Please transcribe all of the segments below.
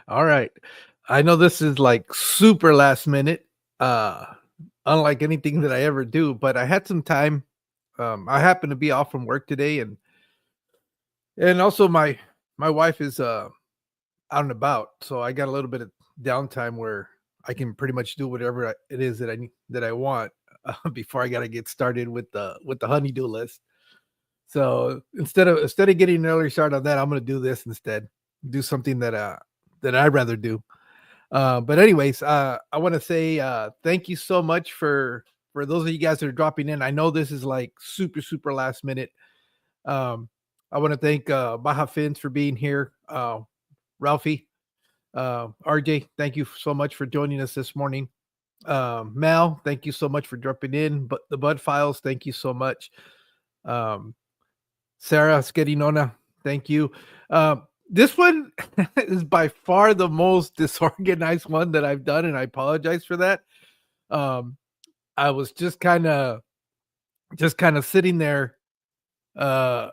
All right. I know this is like super last minute, unlike anything that I ever do, but I had some time. I happen to be off from work today, and also my wife is out and about, so I got a little bit of downtime where I can pretty much do whatever it is that I need that I want before I got to get started with the honeydew list. So instead of getting an early start on that, I'm gonna do this instead. Do something that I'd rather do. But anyways, I want to say thank you so much for those of you guys that are dropping in. I know this is like super last minute. Um, I want to thank Baja Fins for being here. Ralphie, RJ, thank you so much for joining us this morning. Mal, thank you so much for dropping in. But the Bud Files, thank you so much. Um, Sarah Skedinona, thank you. This one is by far the most disorganized one that I've done, and I apologize for that. I was just kind of sitting there, uh,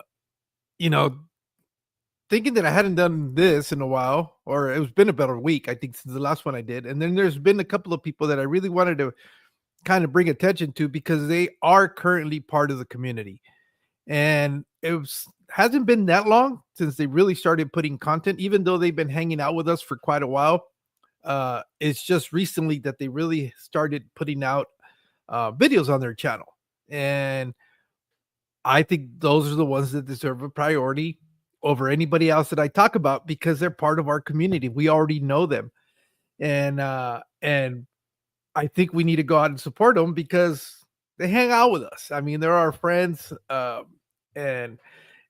you know, thinking that I hadn't done this in a while, or it's been about a week, I think, since the last one I did. And then there's been a couple of people that I really wanted to kind of bring attention to because they are currently part of the community. And hasn't been that long since they really started putting content, even though they've been hanging out with us for quite a while. It's just recently that they really started putting out videos on their channel. And I think those are the ones that deserve a priority over anybody else that I talk about because they're part of our community. We already know them. And I think we need to go out and support them because they hang out with us. I mean, they're our friends, and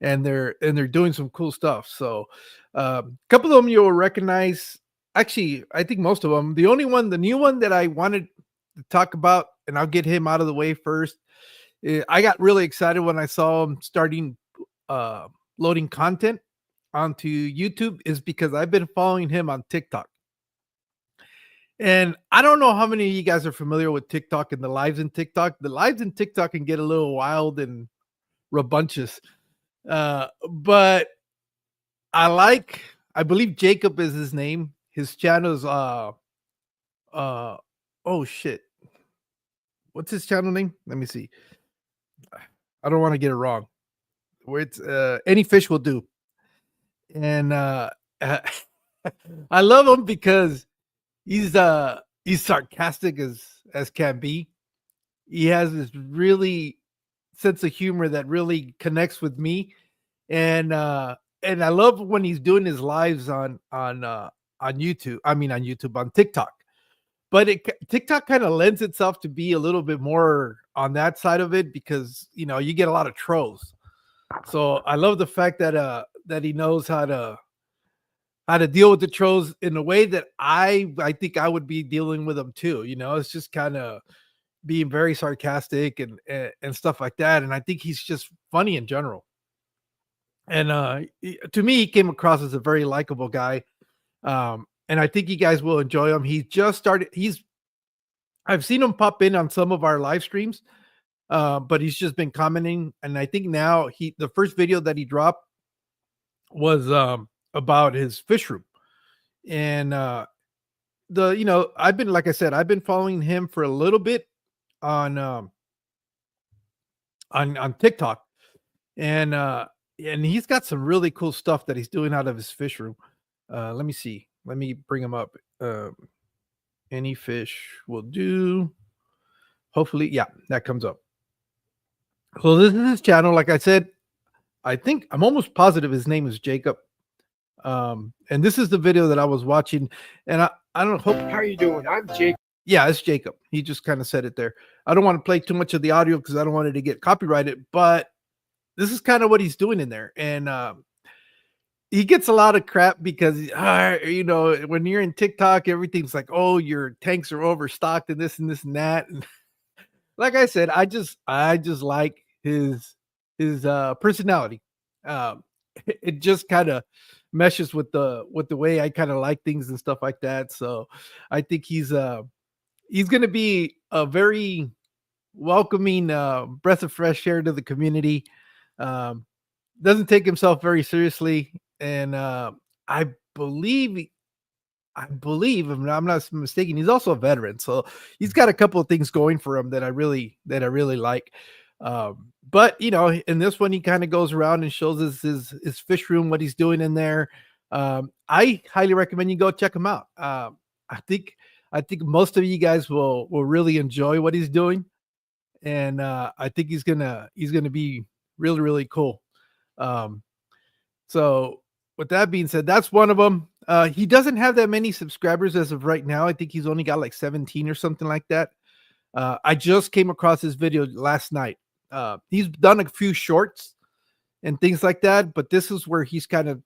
they're doing some cool stuff. So, a couple of them you'll recognize. Actually, I think most of them. The new one that I wanted to talk about, and I'll get him out of the way first. I got really excited when I saw him starting loading content onto YouTube, is because I've been following him on TikTok. And I don't know how many of you guys are familiar with TikTok and the lives in TikTok. The lives in TikTok can get a little wild and rabunches. But I believe Jacob is his name. His channel is oh shit. What's his channel name? Let me see. I don't want to get it wrong. Where it's Anyfishwilldo. And I love him because he's sarcastic as can be. He has this really sense of humor that really connects with me, and I love when he's doing his lives on YouTube. I mean, on YouTube, on TikTok. But TikTok kind of lends itself to be a little bit more on that side of it because you get a lot of trolls. So I love the fact that he knows how to deal with the trolls in a way that I think I would be dealing with them too. It's just kind of being very sarcastic and stuff like that. And I think he's just funny in general. And to me, he came across as a very likable guy. And I think you guys will enjoy him. He just started. I've seen him pop in on some of our live streams, but he's just been commenting. And I think now the first video that he dropped was about his fish room. And I've been, like I said, I've been following him for a little bit on TikTok, and he's got some really cool stuff that he's doing out of his fish room. Let me see. Let me bring him up. Any fish will do. Hopefully, yeah, that comes up. So this is his channel. Like I said, I'm almost positive his name is Jacob. And this is the video that I was watching, and I don't hope. How are you doing? I'm Jacob. Yeah, it's Jacob. He just kind of said it there. I don't want to play too much of the audio because I don't want it to get copyrighted, but this is kind of what he's doing in there. And he gets a lot of crap because when you're in TikTok, everything's like, oh, your tanks are overstocked and this and this and that. And like I said, I just like his personality. It just kind of meshes with the way I kind of like things and stuff like that. So I think he's going to be a very welcoming breath of fresh air to the community. Doesn't take himself very seriously, and I believe I believe, if I'm not mistaken, he's also a veteran, so he's got a couple of things going for him that I really like. But you know, in this one, he kind of goes around and shows us his fish room, what he's doing in there. I highly recommend you go check him out. I think I think most of you guys will really enjoy what he's doing, and I think he's gonna be really really cool. Um, so with that being said, that's one of them. He doesn't have that many subscribers as of right now. I think he's only got like 17 or something like that. I just came across his video last night. He's done a few shorts and things like that, but this is where he's kind of,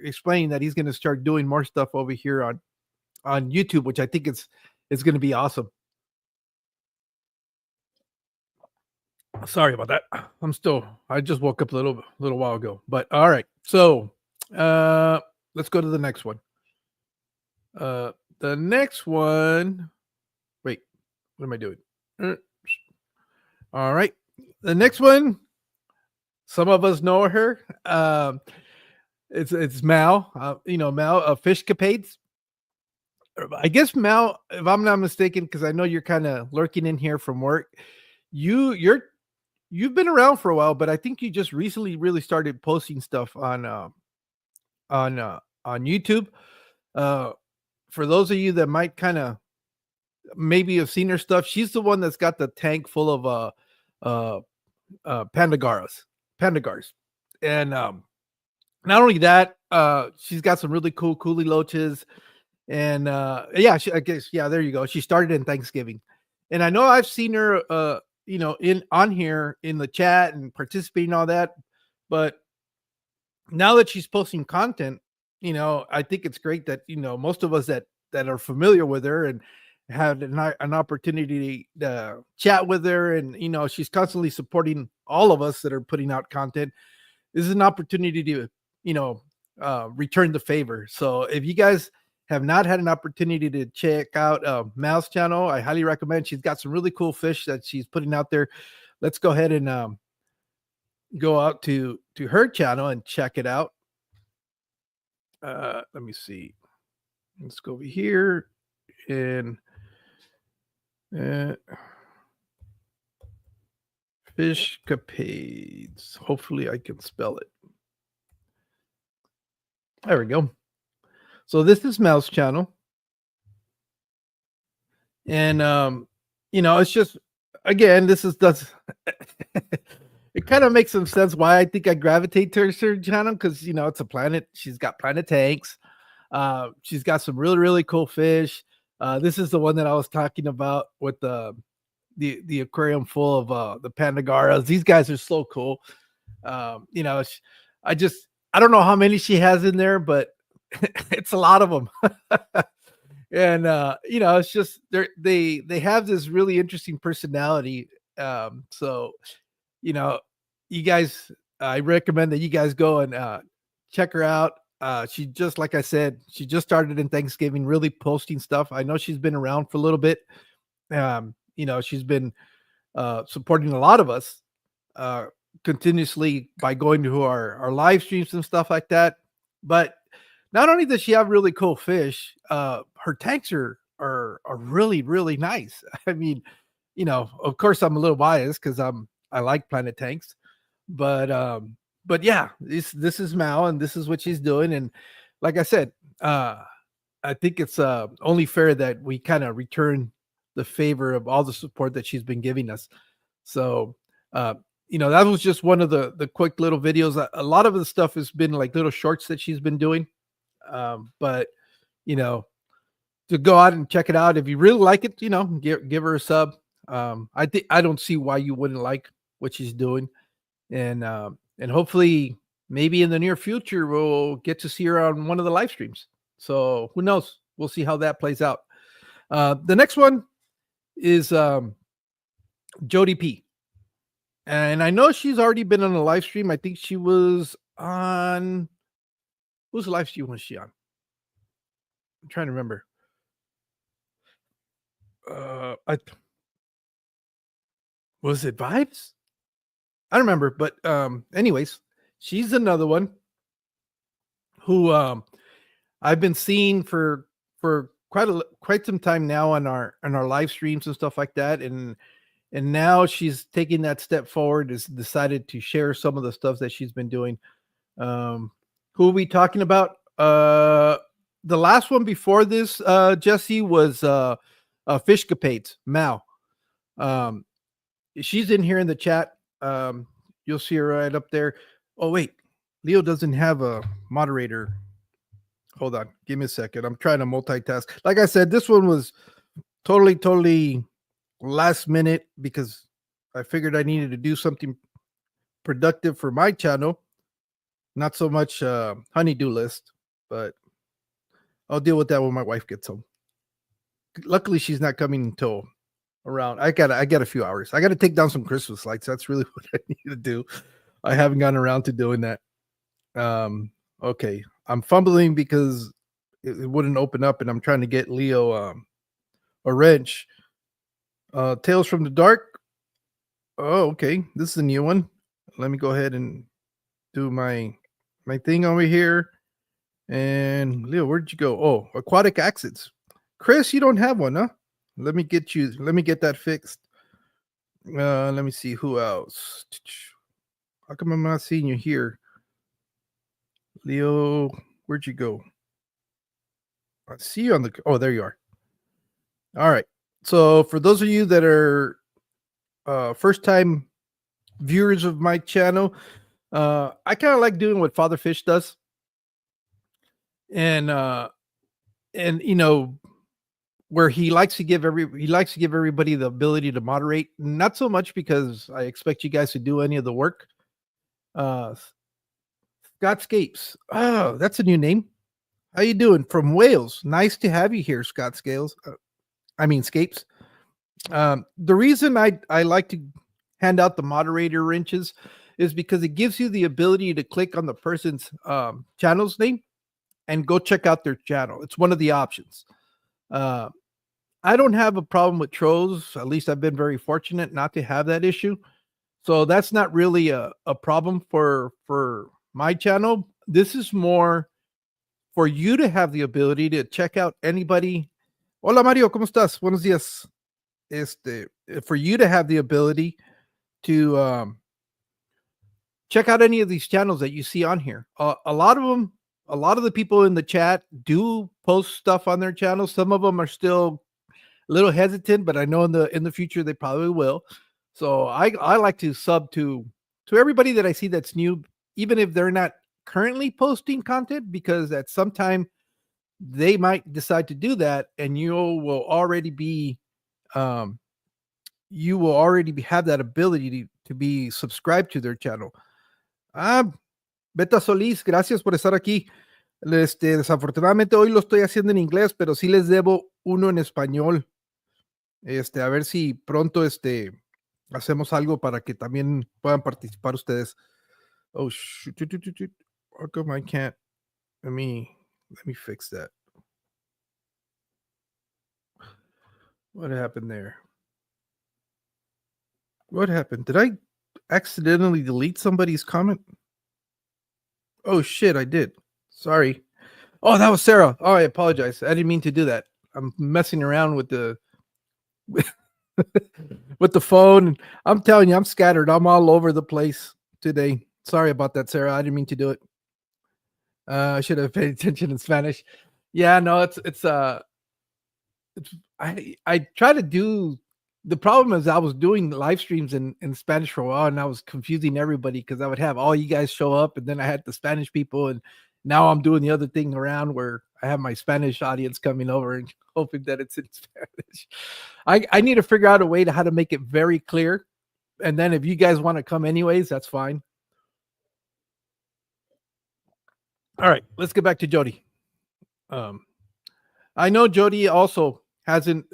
explaining that he's going to start doing more stuff over here on YouTube, which I think it's going to be awesome. Sorry about that. I just woke up a little while ago. But all right. So, let's go to the next one. The next one, wait, what am I doing? All right. The next one, some of us know her. It's Mal, Mal of Fishcapaeds. I guess Mal, if I'm not mistaken, because I know you're kind of lurking in here from work. You've been around for a while, but I think you just recently really started posting stuff on YouTube. For those of you that might kind of maybe have seen her stuff, she's the one that's got the tank full of pandagars, and not only that, she's got some really cool Coolie Loaches, and yeah, I guess there you go. She started in Thanksgiving, and I know I've seen her, in on here in the chat and participating all that, but now that she's posting content, I think it's great that most of us that are familiar with her and had an opportunity to chat with her, and she's constantly supporting all of us that are putting out content. This is an opportunity to return the favor. So if you guys have not had an opportunity to check out Mal's channel, I highly recommend. She's got some really cool fish that she's putting out there. Let's go ahead and go out to her channel and check it out. Let me see. Let's go over here and Fishcapaeds. Hopefully I can spell it. There we go. So this is Mal's channel. And it's just, again, this is it kind of makes some sense why I think I gravitate to her channel, because it's a planet. She's got planet tanks. She's got some really really cool fish. This is the one that I was talking about with the aquarium full of the pandagaras. These guys are so cool. I don't know how many she has in there, but it's a lot of them. And it's just they have this really interesting personality. So you guys, I recommend that you guys go and check her out. She just, like I said, she just started in Thanksgiving, really posting stuff. I know she's been around for a little bit. She's been supporting a lot of us continuously by going to our live streams and stuff like that. But not only does she have really cool fish, her tanks are really really nice. I mean, of course I'm a little biased because I like planet tanks, but yeah, this is Mal, and this is what she's doing. And like I said, I think it's only fair that we kind of return the favor of all the support that she's been giving us. So that was just one of the quick little videos. A lot of the stuff has been like little shorts that she's been doing. But to go out and check it out, if you really like it, give her a sub. I don't see why you wouldn't like what she's doing, and hopefully maybe in the near future we'll get to see her on one of the live streams. So who knows? We'll see how that plays out. The next one is Jodi P, and I know she's already been on a live stream. I think she was on, whose live stream was she on? I'm trying to remember. Was it Vibes? I don't remember, but anyways, she's another one who I've been seeing for quite some time now on our live streams and stuff like that, and now she's taking that step forward. Has decided to share some of the stuff that she's been doing. Who are we talking about? The last one before this, Jesse, was Fishcapaeds, Mal. She's in here in the chat. You'll see her right up there. Oh wait, Leo doesn't have a moderator. Hold on, give me a second. I'm trying to multitask. Like I said, this one was totally last minute because I figured I needed to do something productive for my channel. Not so much honeydew list, but I'll deal with that when my wife gets home. Luckily, she's not coming until around. I got a few hours. I got to take down some Christmas lights. That's really what I need to do. I haven't gotten around to doing that. Okay, I'm fumbling because it wouldn't open up, and I'm trying to get Leo a wrench. Tales from the Dark. Oh, okay. This is a new one. Let me go ahead and do my thing over here. And Leo, where'd you go? Oh, aquatic accidents. Chris, you don't have one, huh? Let me get that fixed. Let me see who else. How come I'm not seeing you here? Leo, where'd you go? I see you on the. Oh, there you are. All right. So for those of you that are first time viewers of my channel, I kind of like doing what Father Fish does, and you know, where he likes to give everybody the ability to moderate. Not so much because I expect you guys to do any of the work. Scottscapes. Oh, that's a new name. How you doing? From Wales. Nice to have you here, Scott Scales. Scapes. The reason I like to hand out the moderator wrenches is because it gives you the ability to click on the person's channel's name and go check out their channel. It's one of the options. I don't have a problem with trolls. At least I've been very fortunate not to have that issue. So that's not really a problem for my channel. This is more for you to have the ability to check out anybody. Hola Mario, ¿cómo estás? Buenos días. For you to have the ability to check out any of these channels that you see on here. A lot of the people in the chat do post stuff on their channels. Some of them are still a little hesitant, but I know in the future they probably will. So I like to sub to everybody that I see that's new, even if they're not currently posting content, because at some time they might decide to do that, and you will already have that ability to be subscribed to their channel. Beta Solís, gracias por estar aquí. Desafortunadamente hoy lo estoy haciendo en inglés, pero sí les debo uno en español. A ver si pronto hacemos algo para que también puedan participar ustedes. Oh shoot. How come I can't? Let me fix that. What happened there? What happened? Did I accidentally delete somebody's comment? Oh shit, I did. Sorry. Oh, that was Sarah. Oh, I apologize. I didn't mean to do that. I'm messing around with the with the phone. I'm telling you, I'm scattered. I'm all over the place today. Sorry about that, Sarah. I didn't mean to do it. I should have paid attention in Spanish. Yeah, no, I try to do. The problem is I was doing live streams in Spanish for a while, and I was confusing everybody because I would have all you guys show up, and then I had the Spanish people, and now I'm doing the other thing around where I have my Spanish audience coming over and hoping that it's in Spanish. I need to figure out a way to how to make it very clear, and then if you guys want to come anyways, that's fine. All right, let's get back to Jodi. I know Jodi also hasn't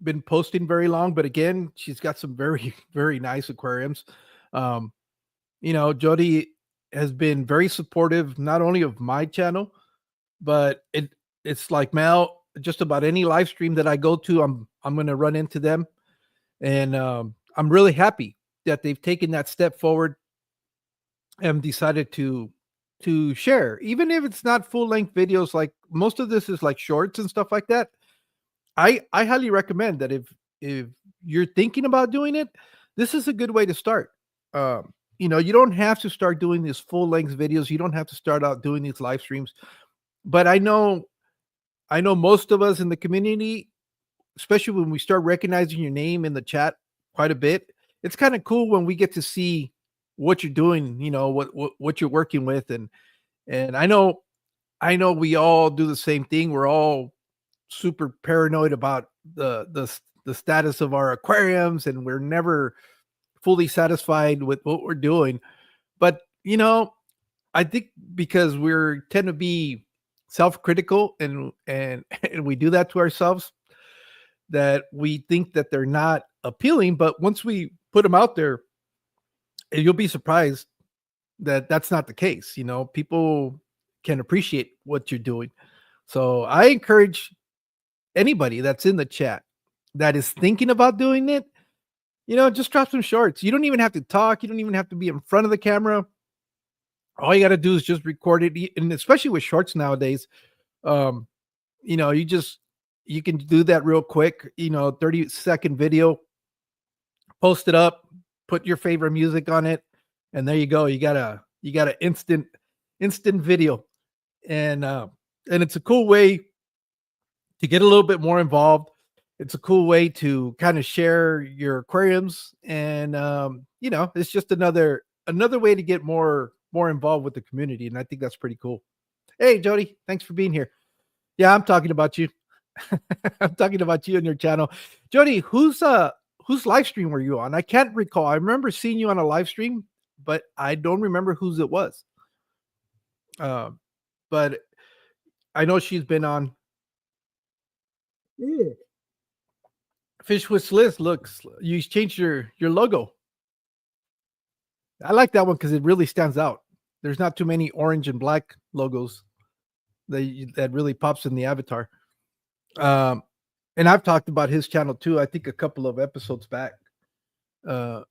been posting very long, but again, she's got some very, very nice aquariums. Jodi has been very supportive, not only of my channel, but it's like Mel, just about any live stream that I go to, I'm going to run into them. And I'm really happy that they've taken that step forward and decided to to share, even if it's not full length videos. Like most of this is like shorts and stuff like that. I highly recommend that if you're thinking about doing it, this is a good way to start. You don't have to start doing these full length videos. You don't have to start out doing these live streams. But I know most of us in the community, especially when we start recognizing your name in the chat quite a bit, it's kind of cool when we get to see what you're doing, what you're working with. And I know we all do the same thing. We're all super paranoid about the status of our aquariums, and we're never fully satisfied with what we're doing. But I think because we're tend to be self-critical, and and we do that to ourselves, that we think that they're not appealing. But once we put them out there, you'll be surprised that that's not the case. People can appreciate what you're doing. So I encourage anybody that's in the chat that is thinking about doing it, just drop some shorts. You don't even have to talk. You don't even have to be in front of the camera. All you got to do is just record it. And especially with shorts nowadays, um, you can do that real quick, 30-second video, post it up, put your favorite music on it, and there you go. You got a instant video. And it's a cool way to get a little bit more involved. It's a cool way to kind of share your aquariums, and it's just another way to get more involved with the community, and I think that's pretty cool. Hey, Jodi, thanks for being here. Yeah, I'm talking about you. I'm talking about you and your channel. Jodi, whose live stream were you on? I can't recall. I remember seeing you on a live stream, but I don't remember whose it was. But I know she's been on. Yeah. Fish with Sliss. Looks, you changed your logo. I like that one because it really stands out. There's not too many orange and black logos that really pops in the avatar. And I've talked about his channel too. I think a couple of episodes back. Let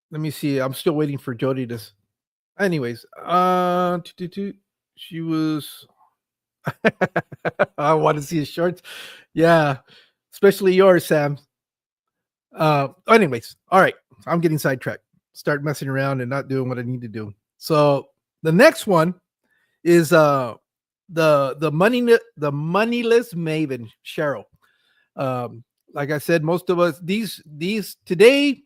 me see. I'm still waiting for Jodi to. Anyways, she was. I want to see his shorts. Yeah, especially yours, Sam. Anyways, all right. I'm getting sidetracked. Start messing around and not doing what I need to do. So the next one is the Moneyless Maven, Cheryl. Like I said, most of us these today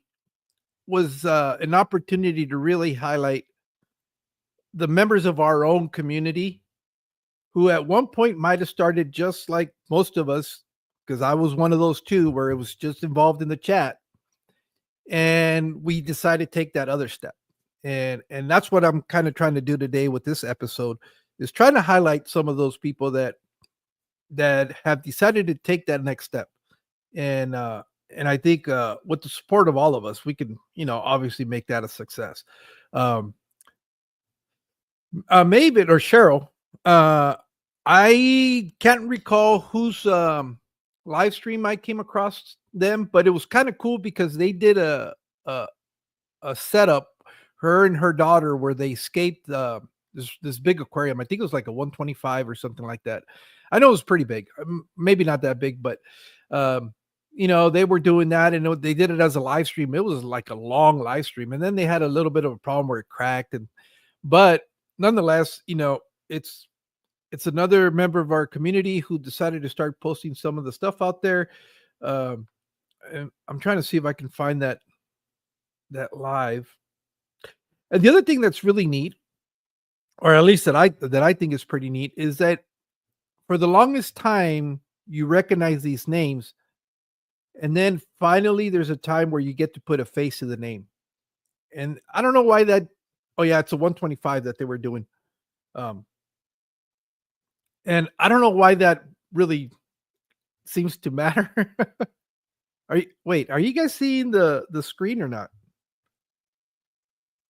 was an opportunity to really highlight the members of our own community who at one point might have started just like most of us, because I was one of those too, where it was just involved in the chat, and we decided to take that other step. And that's what I'm kind of trying to do today with this episode, is trying to highlight some of those people that have decided to take that next step. And I think with the support of all of us, we can, obviously make that a success. Maven or Cheryl, I can't recall whose live stream I came across them, but it was kind of cool because they did a setup, her and her daughter, where they escaped this big aquarium. I think it was like a 125 or something like that. I know it was pretty big, maybe not that big, but they were doing that, and they did it as a live stream. It was like a long live stream, and then they had a little bit of a problem where it cracked, but nonetheless, it's another member of our community who decided to start posting some of the stuff out there. And I'm trying to see if I can find that live. And the other thing that's really neat, or at least that I think is pretty neat, is that for the longest time you recognize these names, and then finally there's a time where you get to put a face to the name. And I don't know why that. Oh yeah, it's a 125 that they were doing. And I don't know why that really seems to matter. Are you guys seeing the screen or not?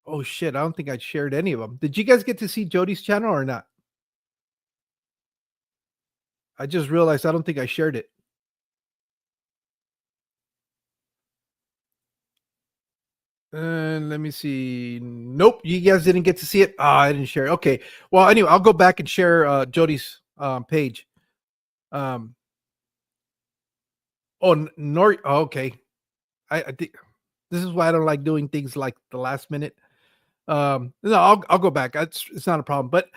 Oh shit, I don't think I shared any of them. Did you guys get to see Jodys channel or not? I just realized I don't think I shared it. Let me see. Nope, you guys didn't get to see it. I didn't share it. Okay. Well, anyway, I'll go back and share Jody's page. Okay. I think this is why I don't like doing things like the last minute. No, I'll go back. It's not a problem. But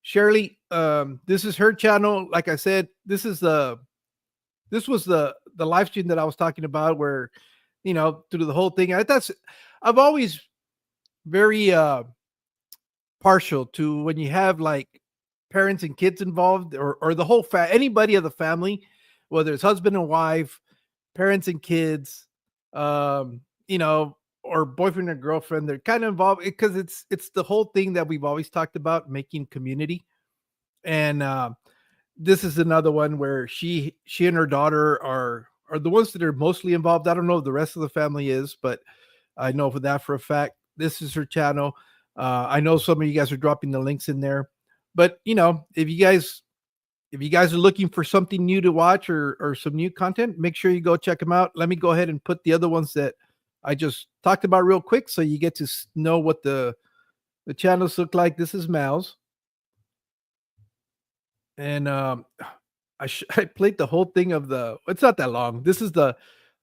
Shirley, this is her channel. Like I said, this was the live stream that I was talking about, where through the whole thing. I've always very partial to when you have like parents and kids involved, or the whole anybody of the family, whether it's husband and wife, parents and kids, or boyfriend or girlfriend. They're kind of involved because it's the whole thing that we've always talked about, making community. And this is another one where she and her daughter are the ones that are mostly involved. I don't know if the rest of the family is, but I know for that for a fact. This is her channel. I know some of you guys are dropping the links in there, but if you guys are looking for something new to watch, or some new content, make sure you go check them out. Let me go ahead and put the other ones that I just talked about real quick, so you get to know what the channels look like. This is Mal's, and I played the whole thing of it's not that long. This is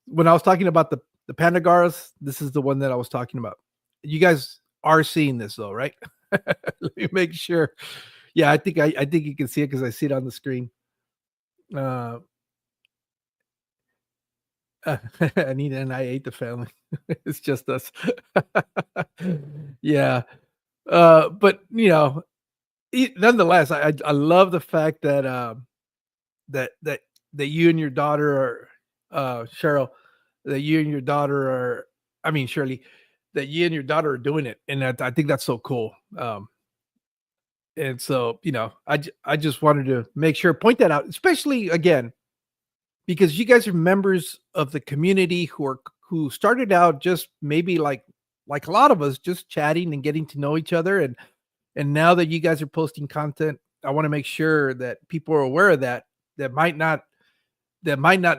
when I was talking about the Pandagaras. This is the one that I was talking about. You guys are seeing this though, right? Let me make sure. Yeah, I think you can see it because I see it on the screen. Anita and I ate the family. It's just us. Yeah. But nonetheless, I love the fact that that you and your daughter are Cheryl, that you and your daughter are, I mean Shirley, that you and your daughter are doing it, and I think that's so cool. And so I just wanted to make sure, point that out, especially again, because you guys are members of the community who started out just maybe like a lot of us, just chatting and getting to know each other, and now that you guys are posting content, I want to make sure that people are aware of that might not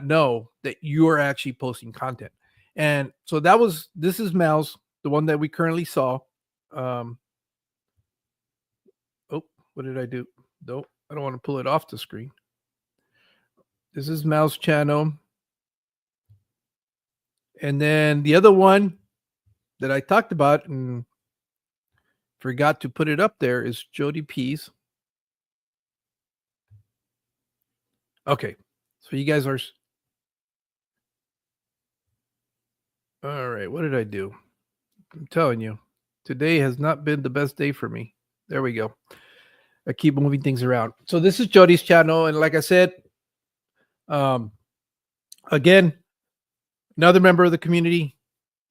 know that you're actually posting content. And so this is Mal's, the one that we currently saw. Oh, what did I do? Nope, I don't want to pull it off the screen. This is Mal's channel. And then the other one that I talked about and forgot to put it up there is Jodi P's. Okay, so you guys are all right. What did I do? I'm telling you, today has not been the best day for me. There we go. I keep moving things around. So this is Jodys Channel, and like I said, again, another member of the community,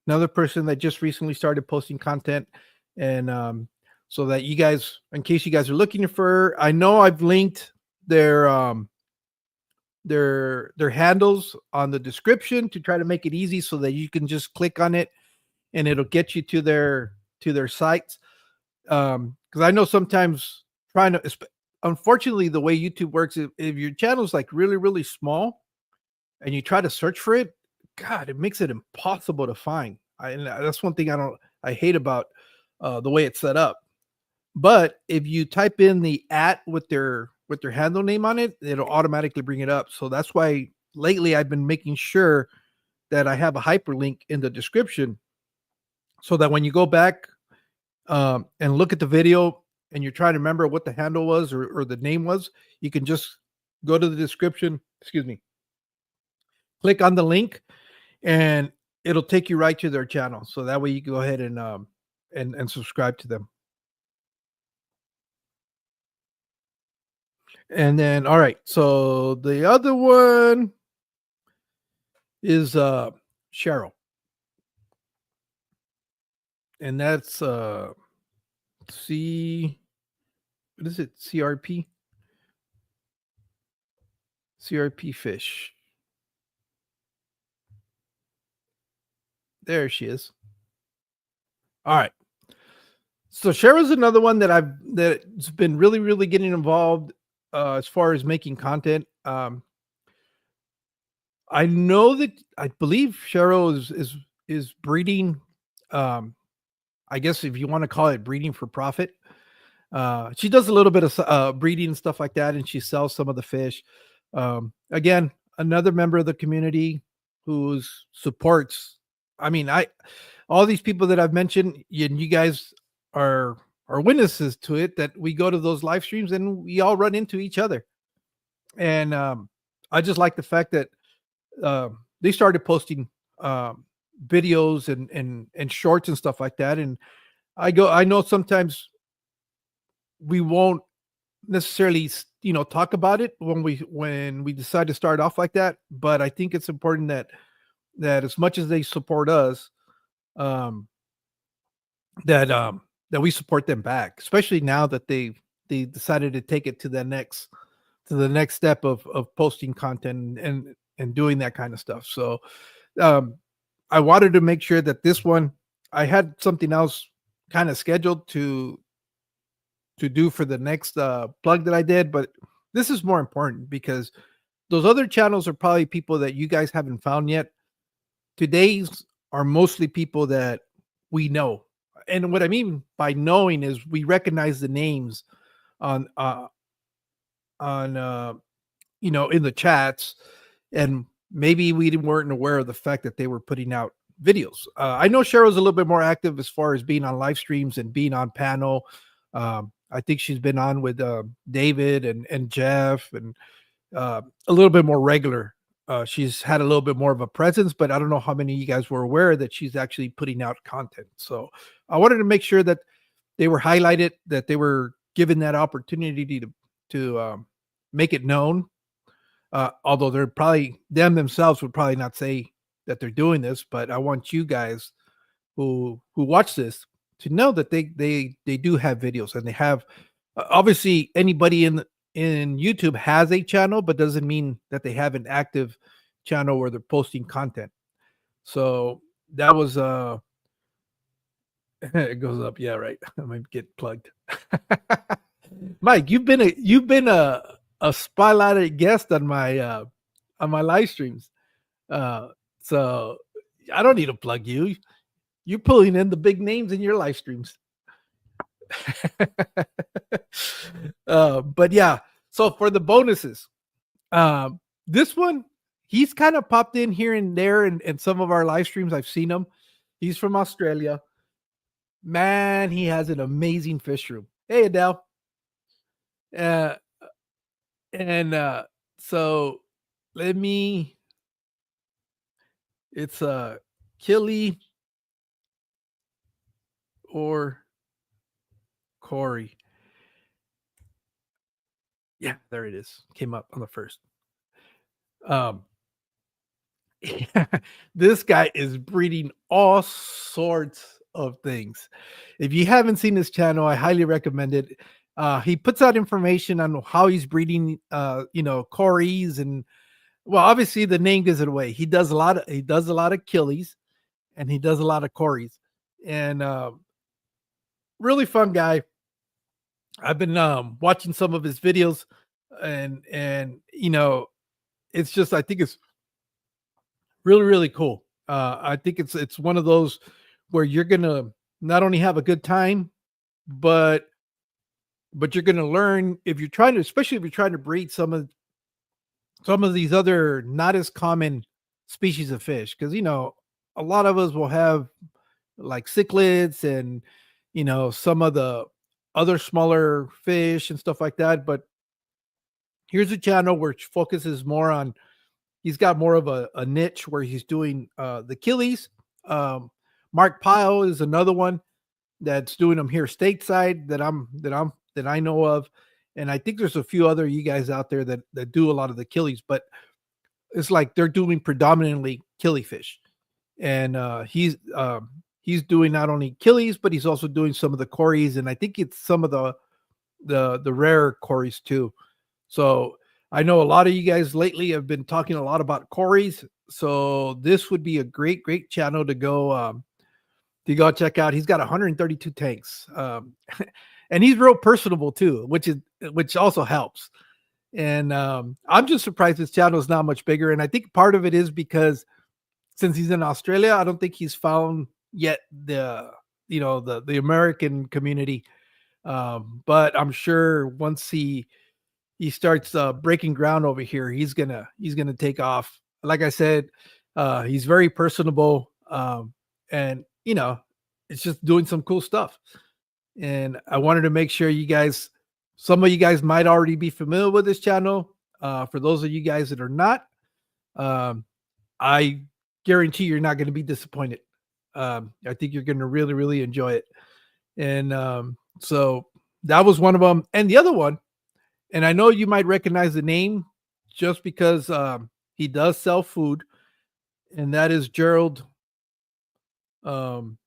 another person that just recently started posting content, and so that you guys, in case you guys are looking for, I know I've linked their handles on the description to try to make it easy so that you can just click on it and it'll get you to their sites. Because I know sometimes unfortunately, the way YouTube works, if your channel is like really, really small and you try to search for it, God, it makes it impossible to find. And that's one thing I hate about the way it's set up. But if you type in the @ with their handle name on it, it'll automatically bring it up. So that's why lately I've been making sure that I have a hyperlink in the description, so that when you go back and look at the video and you're trying to remember what the handle was or the name was, you can just go to the description, click on the link, and it'll take you right to their channel. So that way you can go ahead and subscribe to them. And then, all right, so the other one is Cheryl. And that's what is it? CRPHish. There she is. All right. So Cheryl's another one that's been really, really getting involved as far as making content. I know that I believe Cheryl is breeding. I guess if you want to call it breeding for profit. She does a little bit of breeding and stuff like that, and she sells some of the fish. Again, another member of the community who supports. I mean, all these people that I've mentioned, you guys are witnesses to it. That we go to those live streams and we all run into each other, and I just like the fact that they started posting videos and shorts and stuff like that. And I know sometimes we won't necessarily, talk about it when we decide to start off like that. But I think it's important that as much as they support us, that we support them back, especially now that they decided to take it to the next step of posting content and doing that kind of stuff. So I wanted to make sure that this one, I had something else kind of scheduled to do for the next plug that I did, but this is more important because those other channels are probably people that you guys haven't found yet. Today's are mostly people that we know. And what I mean by knowing is we recognize the names on in the chats, and maybe we weren't aware of the fact that they were putting out videos. I know Cheryl's a little bit more active as far as being on live streams and being on panel. I think she's been on with David and Jeff, and a little bit more regular. She's had a little bit more of a presence, but I don't know how many of you guys were aware that she's actually putting out content. So I wanted to make sure that they were highlighted, that they were given that opportunity to make it known. Although they're probably themselves would probably not say that they're doing this, but I want you guys who watch this to know that they do have videos, and they have obviously anybody in YouTube has a channel, but doesn't mean that they have an active channel where they're posting content. So that was it goes up. Yeah, right. I might get plugged. Mike, you've been a spotlighted guest on my live streams. So I don't need to plug you. You're pulling in the big names in your live streams. But yeah, so for the bonuses, this one, he's kind of popped in here and there in some of our live streams. I've seen him. He's from Australia. Man, he has an amazing fish room. Hey, Adele. So let me, it's KillieOrCory. Yeah, there it is. Came up on the first. This guy is breeding all sorts of things. If you haven't seen his channel, I highly recommend it. He puts out information on how he's breeding, Corys, and well, obviously the name gives it away. He does a lot of Killies, and he does a lot of Corys, and really fun guy. I've been watching some of his videos, and it's just, I think it's really, really cool. I think it's one of those where you're gonna not only have a good time, but you're gonna learn especially if you're trying to breed some of these other not as common species of fish, because a lot of us will have like cichlids and some of the other smaller fish and stuff like that. But here's a channel which focuses more on, he's got more of a niche where he's doing the Killies. Mark Pyle is another one that's doing them here stateside that I know of. And I think there's a few other you guys out there that do a lot of the Killies, but it's like they're doing predominantly killifish. And he's doing not only Killies, but he's also doing some of the Corys, and I think it's some of the rare Corys too. So I know a lot of you guys lately have been talking a lot about Corys, so this would be a great channel to go check out. He's got 132 tanks, and he's real personable too, which also helps. And I'm just surprised his channel is not much bigger, and I think part of it is because since he's in Australia, I don't think he's found yet the American community. But I'm sure once he starts breaking ground over here, he's gonna take off. Like I said, he's very personable, and it's just doing some cool stuff. And I wanted to make sure some of you guys might already be familiar with this channel. For those of you guys that are not, um, I guarantee you're not going to be disappointed. I think you're going to really, really enjoy it. And so that was one of them. And the other one, and I know you might recognize the name just because he does sell food, and that is um,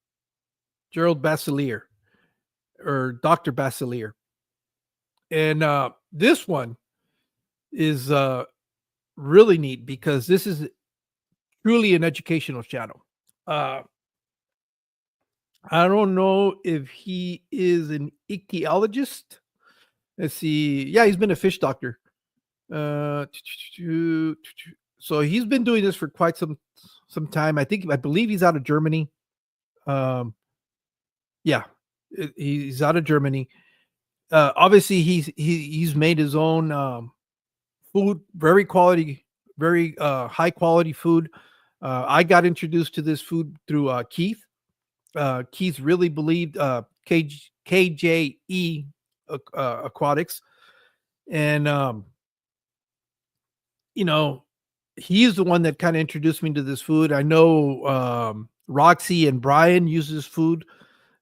Gerald Bassleer or Dr. Bassleer. And this one is really neat because this is truly an educational channel. I don't know if he is an ichthyologist. Let's see. Yeah, he's been a fish doctor. So he's been doing this for quite some time. I believe he's out of Germany. Yeah, he's out of Germany. Obviously, he's made his own food, very high quality food. I got introduced to this food through Keith. Keith really believed KJE Aquatics, and he's the one that kind of introduced me to this food. I know Roxy and Brian use this food.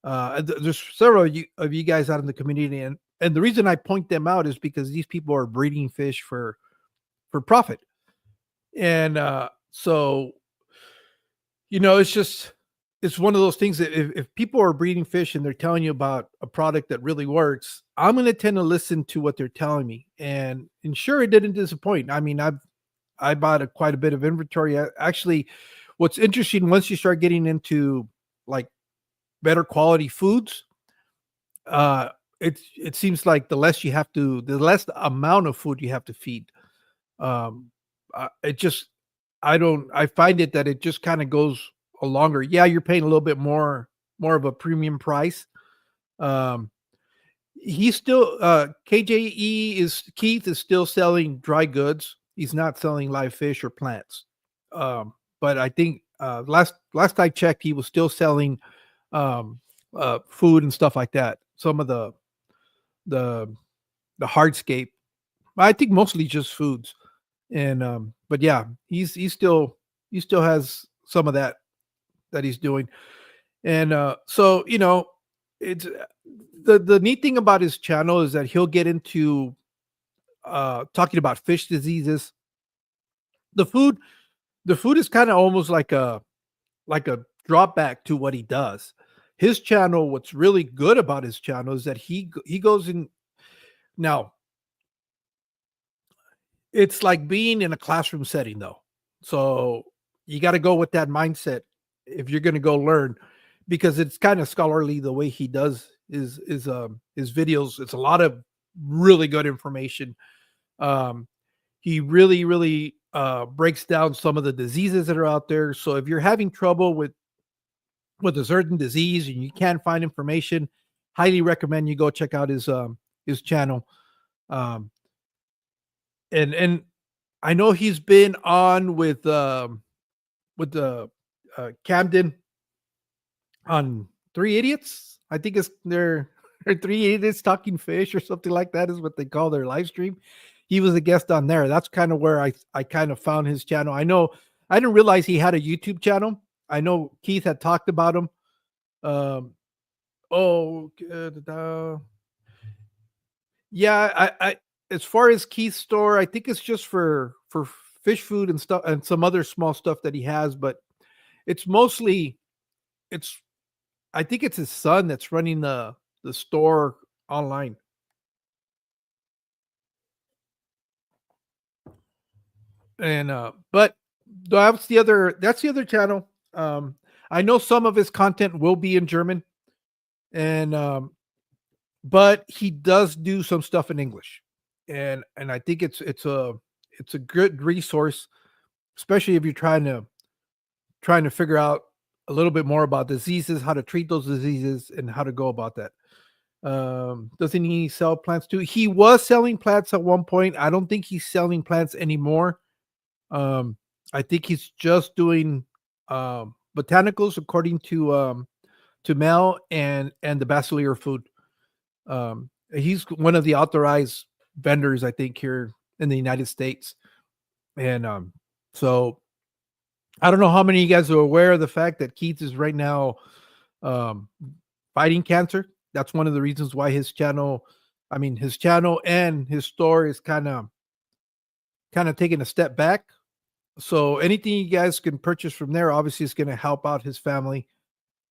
There's several of you guys out in the community, and the reason I point them out is because these people are breeding fish for profit. And so it's one of those things that if people are breeding fish and they're telling you about a product that really works, I'm going to tend to listen to what they're telling me. And sure, it didn't disappoint. I mean, I bought quite a bit of inventory. Actually, what's interesting, once you start getting into like better quality foods, it seems like the less amount of food you have to feed. I find it that it just kind of goes a longer. Yeah, you're paying a little bit more of a premium price. He's still Keith is still selling dry goods. He's not selling live fish or plants. But I think last I checked, he was still selling food and stuff like that. Some of the hardscape. I think mostly just foods. And but yeah, he still has some of that he's doing. And so it's the neat thing about his channel is that he'll get into talking about fish diseases. The food is kind of almost like a drop back to what he does. His channel, what's really good about his channel is that he goes in. Now, it's like being in a classroom setting, though. So you got to go with that mindset if you're going to go learn, because it's kind of scholarly the way he does his videos. It's a lot of really good information. He really breaks down some of the diseases that are out there. So if you're having trouble with a certain disease and you can't find information, highly recommend you go check out his channel. And I know he's been on with the Camden on Three Idiots. I think they're Three Idiots Talking Fish or something like that is what they call their live stream. He was a guest on there. That's kind of where I kind of found his channel. I know I didn't realize he had a YouTube channel. I know Keith had talked about him. Yeah, I as far as Keith's store, I think it's just for fish food and stuff and some other small stuff that he has, but it's mostly I think it's his son that's running the store online. And but that's the other channel. I know some of his content will be in German, and but he does do some stuff in English, and I think it's a good resource, especially if you're trying to trying to figure out a little bit more about diseases, how to treat those diseases, and how to go about that. Doesn't he sell plants too? He was selling plants at one point. I don't think he's selling plants anymore. I think he's just doing botanicals according to Mel and the Bassleer food. He's one of the authorized vendors, I think, here in the United States. And so I don't know how many of you guys are aware of the fact that Keith is right now fighting cancer. That's one of the reasons why his channel and his store is kind of taking a step back. So anything you guys can purchase from there, obviously, is going to help out his family.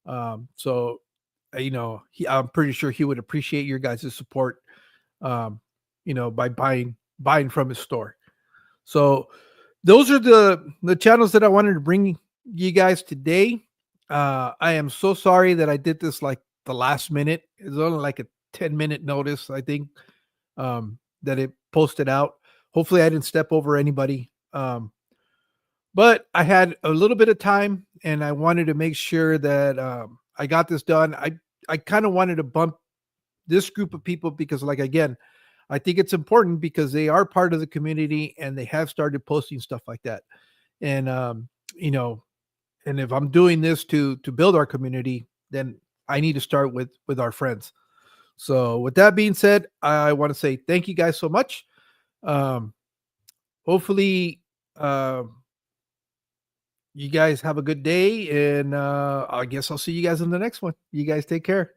So I'm pretty sure he would appreciate your guys' support. By buying from his store. So those are the channels that I wanted to bring you guys today. I am so sorry that I did this like the last minute. It's only like a 10-minute notice, I think, that it posted out. Hopefully I didn't step over anybody. But I had a little bit of time and I wanted to make sure that I got this done. I kind of wanted to bump this group of people because, like, again, I think it's important because they are part of the community and they have started posting stuff like that. And, and if I'm doing this to build our community, then I need to start with our friends. So with that being said, I want to say thank you guys so much. Hopefully, you guys have a good day, and I guess I'll see you guys in the next one. You guys take care.